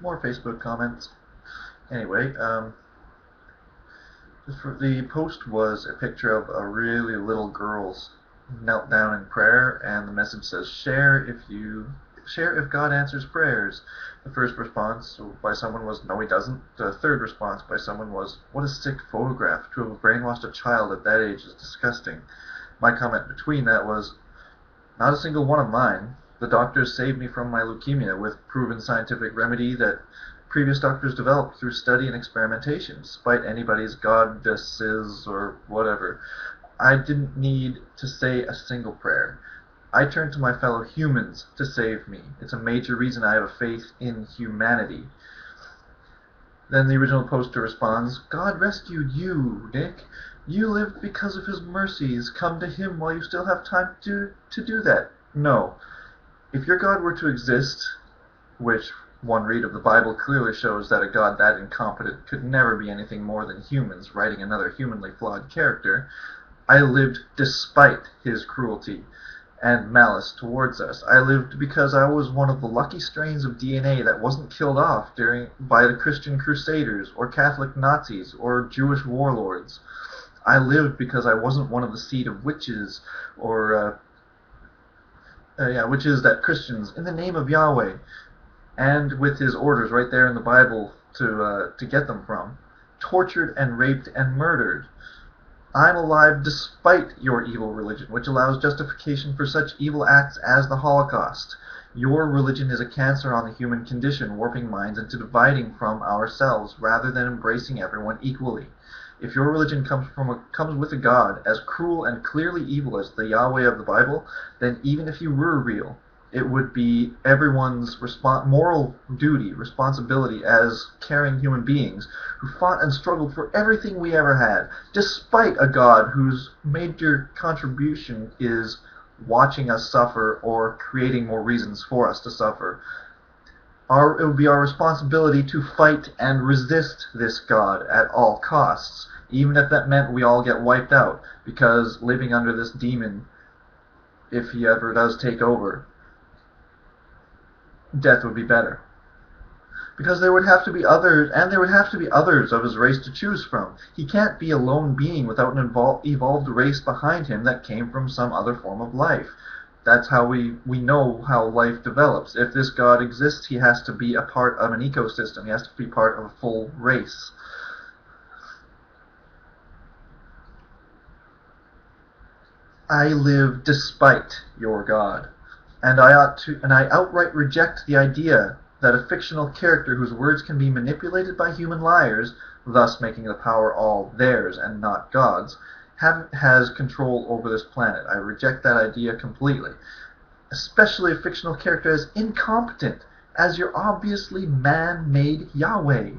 more Facebook comments. Anyway, the post was a picture of a really little girl's knelt down in prayer, and the message says, share if God answers prayers. The first response by someone was, no he doesn't. The third response by someone was, what a sick photograph. To have brainwashed a child at that age is disgusting. My comment between that was, not a single one of mine. The doctors saved me from my leukemia with proven scientific remedy that previous doctors developed through study and experimentation, despite anybody's goddesses or whatever. I didn't need to say a single prayer. I turned to my fellow humans to save me. It's a major reason I have a faith in humanity. Then the original poster responds, God rescued you, Nick. You lived because of his mercies. Come to him while you still have time to do that. No. If your God were to exist, which one read of the Bible clearly shows that a God that incompetent could never be anything more than humans writing another humanly flawed character, I lived despite his cruelty and malice towards us. I lived because I was one of the lucky strains of DNA that wasn't killed off by the Christian Crusaders or Catholic Nazis or Jewish warlords. I lived because I wasn't one of the seed of witches or witches that Christians, in the name of Yahweh, and with his orders right there in the Bible to get them from, tortured and raped and murdered. I'm alive despite your evil religion, which allows justification for such evil acts as the Holocaust. Your religion is a cancer on the human condition, warping minds into dividing from ourselves rather than embracing everyone equally. If your religion comes with a God as cruel and clearly evil as the Yahweh of the Bible, then even if you were real, it would be everyone's moral duty, responsibility as caring human beings who fought and struggled for everything we ever had, despite a God whose major contribution is watching us suffer or creating more reasons for us to suffer. It would be our responsibility to fight and resist this God at all costs, even if that meant we all get wiped out, because living under this demon, if he ever does take over, death would be better. Because there would have to be others, and there would have to be others of his race to choose from. He can't be a lone being without an evolved race behind him that came from some other form of life. That's how we know how life develops. If this God exists, he has to be a part of an ecosystem. He has to be part of a full race. I live despite your God. And I outright reject the idea that a fictional character whose words can be manipulated by human liars, thus making the power all theirs and not God's, has control over this planet. I reject that idea completely. Especially a fictional character as incompetent as your obviously man-made Yahweh.